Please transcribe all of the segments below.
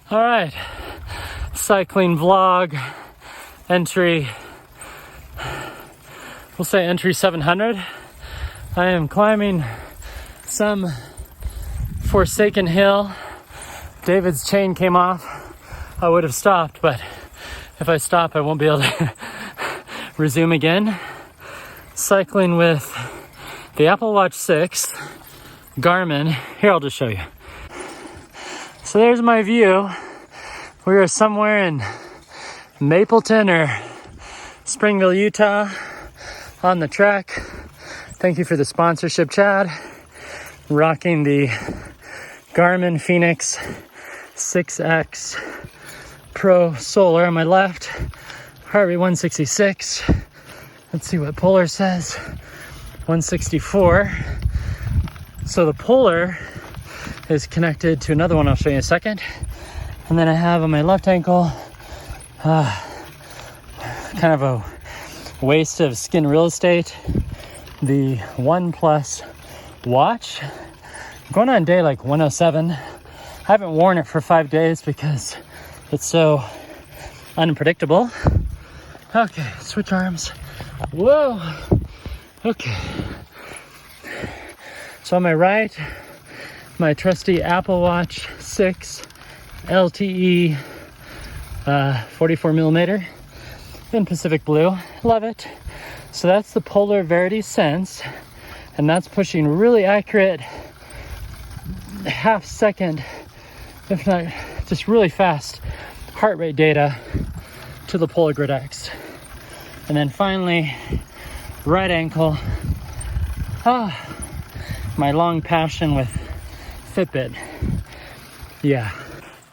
All right, cycling vlog entry, we'll say entry 700. I am climbing some forsaken hill. David's chain came off. I would have stopped, but if I stop, I won't be able to resume again. Cycling with the Apple Watch 6, Garmin. Here, I'll just show you. So there's my view. We are somewhere in Mapleton or Springville, Utah on the trek. Thank you for the sponsorship, Chad. Rocking the Garmin Fenix 6X Pro Solar on my left. Heart rate 166. Let's see what Polar says. 164. So the Polar is connected to another one I'll show you in a second. And then I have on my left ankle kind of a waste of skin real estate, the OnePlus watch. I'm going on day like 107. I haven't worn it for 5 days because it's so unpredictable. Okay, switch arms. Whoa. Okay. So on my right, my trusty Apple Watch 6 LTE 44 millimeter in Pacific Blue. Love it. So that's the Polar Verity Sense, and that's pushing really accurate half second, if not just really fast heart rate data to the Polar Grid X. And then finally, right ankle. My long passion with Fitbit. Yeah.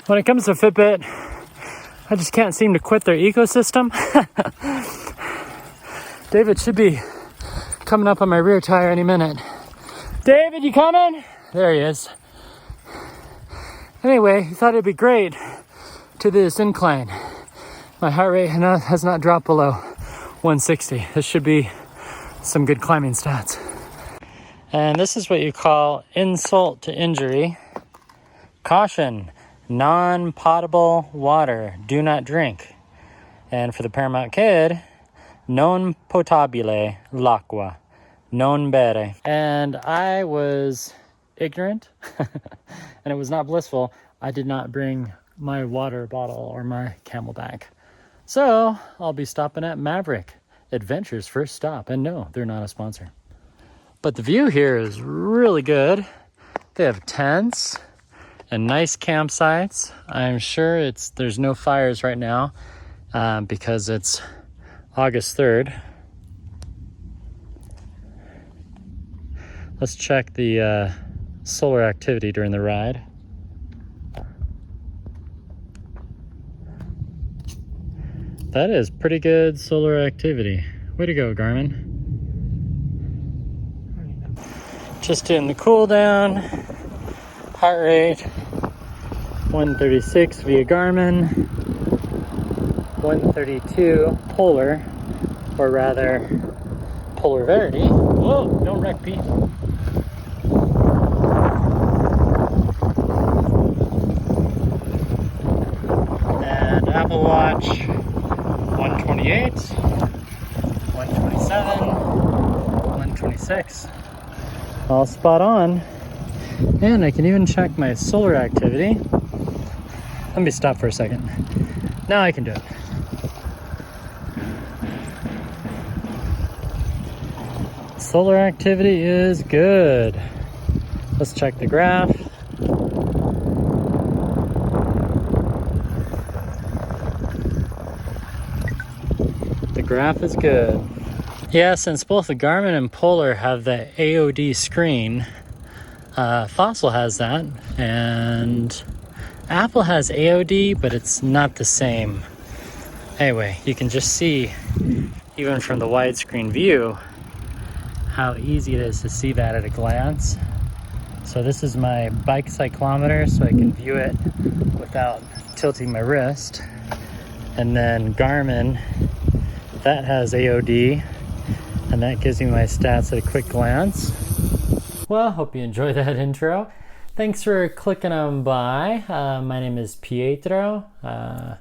When it comes to Fitbit, I just can't seem to quit their ecosystem. David should be coming up on my rear tire any minute. David, you coming? There he is. Anyway, he thought it'd be great to do this incline. My heart rate has not dropped below 160. This should be some good climbing stats. And this is what you call insult to injury. Caution, non-potable water, do not drink. And for the Paramount kid, non potabile l'acqua, non bere. And I was ignorant, and it was not blissful. I did not bring my water bottle or my Camelback. So I'll be stopping at Maverick, Adventure's first stop. And no, they're not a sponsor. But the view here is really good. They have tents and nice campsites. I'm sure there's no fires right now because it's August 3rd. Let's check the solar activity during the ride. That is pretty good solar activity. Way to go, Garmin. Just doing the cool down. Heart rate 136 via Garmin, 132 Polar, or rather Polar Verity. Whoa, don't wreck, Pete. And Apple Watch 128, 127, 126. All spot on. And I can even check my solar activity. Let me stop for a second. Now I can do it. Solar activity is good. Let's check the graph. The graph is good. Yeah, since both the Garmin and Polar have the AOD screen, Fossil has that, and Apple has AOD, but it's not the same. Anyway, you can just see, even from the widescreen view, how easy it is to see that at a glance. So this is my bike cyclometer, so I can view it without tilting my wrist. And then Garmin, that has AOD, and that gives me my stats at a quick glance. Well, hope you enjoyed that intro. Thanks for clicking on by. My name is Pietro, and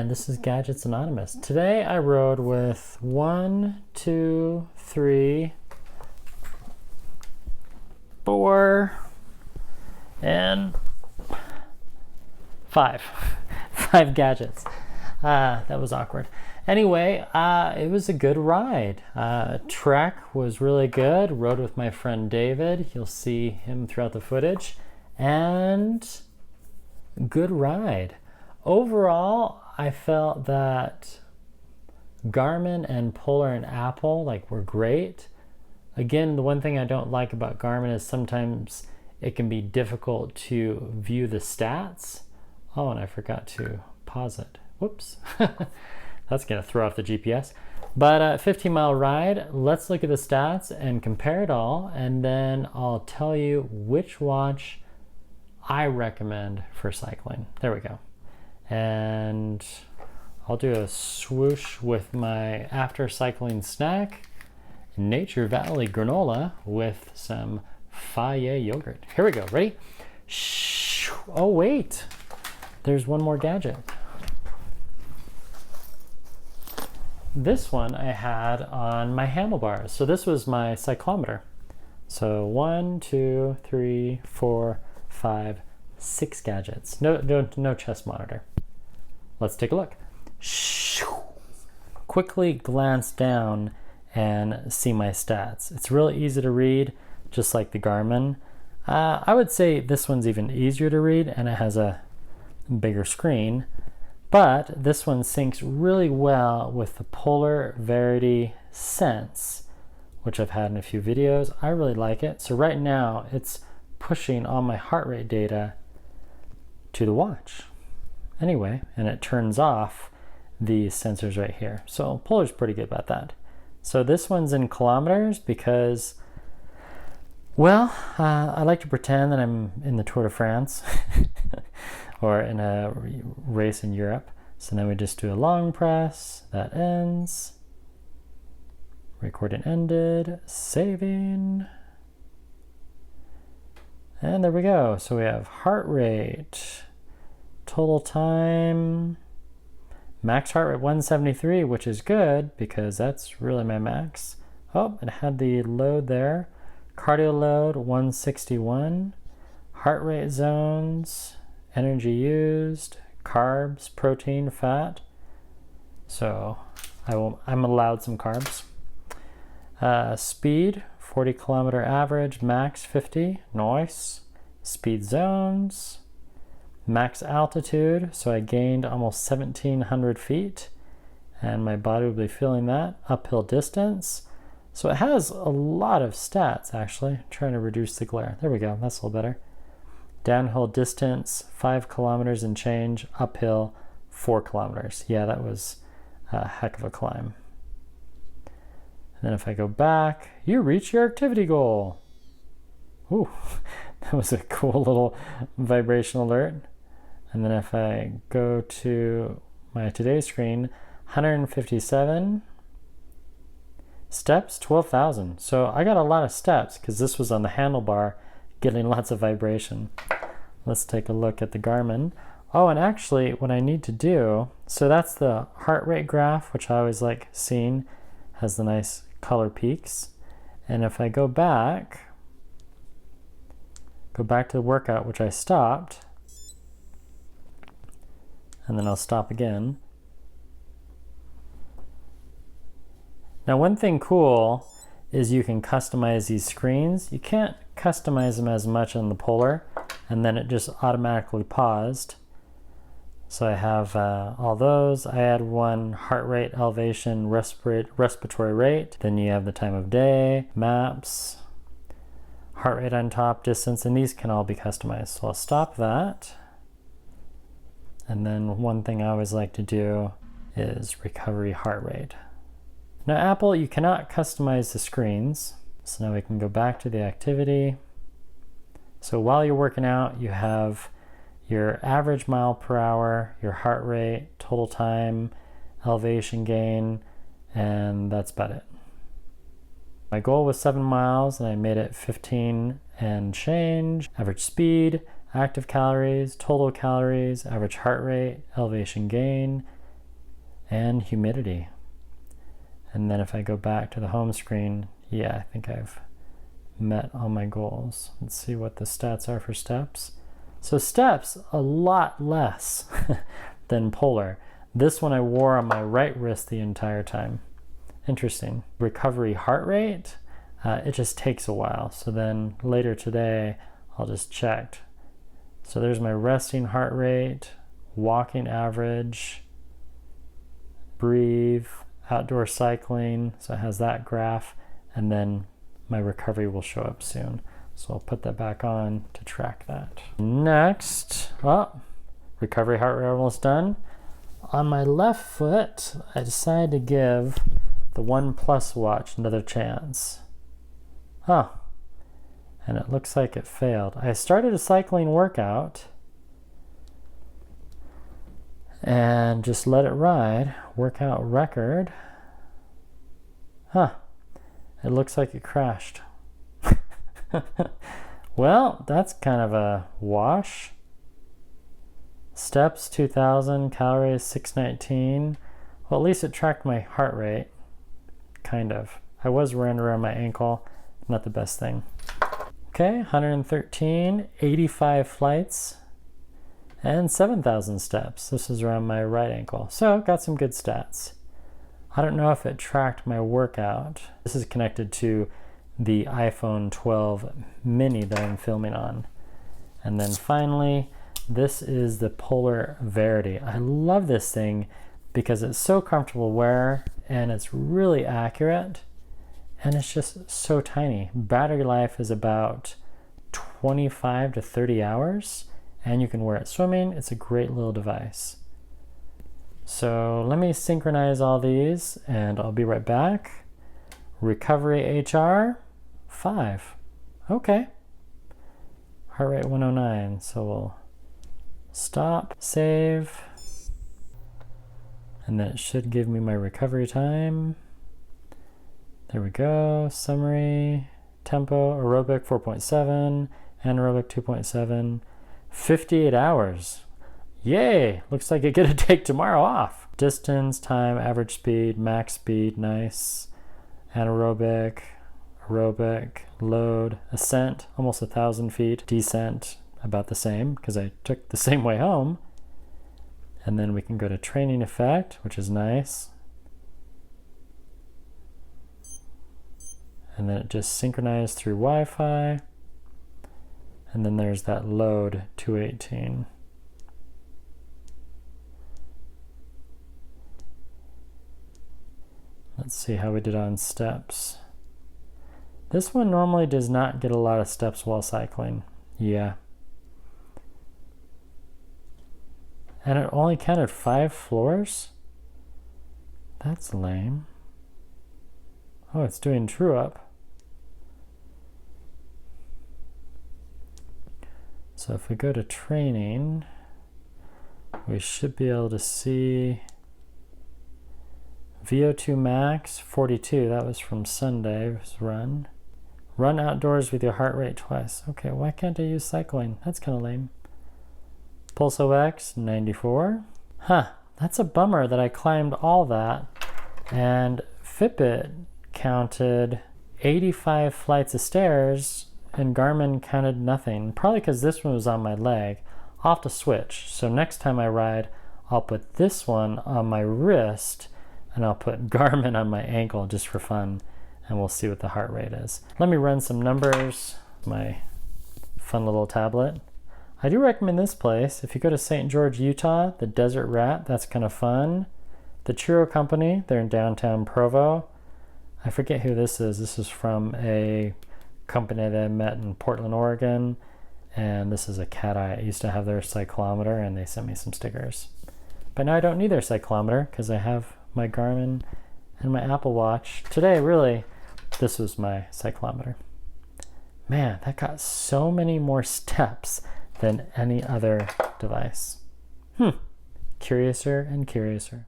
this is Gadgets Anonymous. Today I rode with 1, 2, 3, 4, and 5. 5 gadgets. That was awkward. Anyway, it was a good ride. Trek was really good. Rode with my friend David. You'll see him throughout the footage. And good ride. Overall, I felt that Garmin and Polar and Apple were great. Again, the one thing I don't like about Garmin is sometimes it can be difficult to view the stats. Oh, and I forgot to pause it. Whoops. That's going to throw off the GPS. But 15-mile ride, let's look at the stats and compare it all, and then I'll tell you which watch I recommend for cycling. There we go. And I'll do a swoosh with my after cycling snack, Nature Valley granola with some Fage yogurt. Here we go. Ready? Oh, wait. There's one more gadget. This one I had on my handlebars. So this was my cyclometer. So 1, 2, 3, 4, 5, 6 gadgets. No chest monitor. Let's take a look. Quickly glance down and see my stats. It's really easy to read, just like the Garmin. I would say this one's even easier to read, and it has a bigger screen. But this one syncs really well with the Polar Verity Sense, which I've had in a few videos. I really like it. So right now it's pushing all my heart rate data to the watch. Anyway, and it turns off these sensors right here. So Polar's pretty good about that. So this one's in kilometers because, well, I like to pretend that I'm in the Tour de France or in a race in Europe. So now we just do a long press, that ends, recording ended, saving, and there we go. So we have heart rate, total time, max heart rate 173, which is good because that's really my max. Oh, it had the load there. Cardio load 161, heart rate zones, energy used, carbs, protein, fat. So I'm allowed some carbs. Speed 40 kilometer average, max 50, nice. Speed zones, max altitude, so I gained almost 1,700 feet and my body will be feeling that. Uphill distance, so it has a lot of stats actually. I'm trying to reduce the glare. There we go, that's a little better. Downhill distance 5 kilometers and change, uphill 4 kilometers. Yeah, that was a heck of a climb. And then if I go back, you reach your activity goal. Ooh, that was a cool little vibration alert. And then if I go to my today screen, 157 steps, 12,000. So I got a lot of steps because this was on the handlebar, getting lots of vibration. Let's take a look at the Garmin. Oh, and actually what I need to do, so that's the heart rate graph, which I always like seeing, has the nice color peaks. And if I go back to the workout, which I stopped, and then I'll stop again. Now one thing cool is you can customize these screens. You can't customize them as much on the Polar, and then it just automatically paused. So I have all those. I add one heart rate, elevation, respiratory rate. Then you have the time of day, maps, heart rate on top, distance, and these can all be customized. So I'll stop that. And then one thing I always like to do is recovery heart rate. Now Apple, you cannot customize the screens. So now we can go back to the activity. So while you're working out, you have your average mile per hour, your heart rate, total time, elevation gain, and that's about it. My goal was 7 miles and I made it 15 and change, average speed, active calories, total calories, average heart rate, elevation gain, and humidity. And then if I go back to the home screen, yeah, I think I've met all my goals. Let's see what the stats are for steps. So steps, a lot less than polar. This one I wore on my right wrist the entire time. Interesting. Recovery heart rate, it just takes a while. So then later today, I'll just check. So there's my resting heart rate, walking average, breathe, outdoor cycling. So it has that graph, and then my recovery will show up soon. So I'll put that back on to track that. Next, recovery heart rate almost done. On my left foot, I decided to give the OnePlus watch another chance. And it looks like it failed. I started a cycling workout and just let it ride. Workout record. It looks like it crashed. Well, that's kind of a wash. Steps 2,000, calories 619. Well, at least it tracked my heart rate. Kind of. I was wearing it around my ankle. Not the best thing. Okay, 113, 85 flights, and 7,000 steps. This is around my right ankle. So got some good stats. I don't know if it tracked my workout. This is connected to the iPhone 12 mini that I'm filming on. And then finally, this is the Polar Verity. I love this thing because it's so comfortable to wear and it's really accurate and it's just so tiny. Battery life is about 25 to 30 hours and you can wear it swimming. It's a great little device. So let me synchronize all these and I'll be right back. Recovery HR 5. Okay. Heart rate 109. So we'll stop, save, and then it should give me my recovery time. There we go. Summary, tempo, aerobic 4.7, anaerobic 2.7, 58 hours. Yay! Looks like it's gonna take tomorrow off. Distance, time, average speed, max speed, nice. Anaerobic, aerobic, load, ascent, almost 1,000 feet, descent, about the same because I took the same way home. And then we can go to training effect, which is nice. And then it just synchronized through Wi-Fi. And then there's that load 218. Let's see how we did on steps. This one normally does not get a lot of steps while cycling. Yeah. And it only counted 5 floors? That's lame. Oh, it's doing true up. So if we go to training, we should be able to see VO2 max 42. That was from Sunday's run. Run outdoors with your heart rate twice. Okay, why can't I use cycling? That's kind of lame. Pulse OX 94. That's a bummer that I climbed all that and Fitbit counted 85 flights of stairs and Garmin counted nothing. Probably because this one was on my leg. I'll have to switch. So next time I ride, I'll put this one on my wrist and I'll put Garmin on my ankle just for fun and we'll see what the heart rate is. Let me run some numbers. My fun little tablet. I do recommend this place. If you go to St. George, Utah, the Desert Rat, that's kind of fun. The Churro Company, they're in downtown Provo. I forget who this is. This is from a company that I met in Portland, Oregon. And this is a cat eye. I used to have their cyclometer and they sent me some stickers. But now I don't need their cyclometer because I have my Garmin and my Apple Watch. Today, really, this was my cyclometer. Man, that got so many more steps than any other device. Curiouser and curiouser.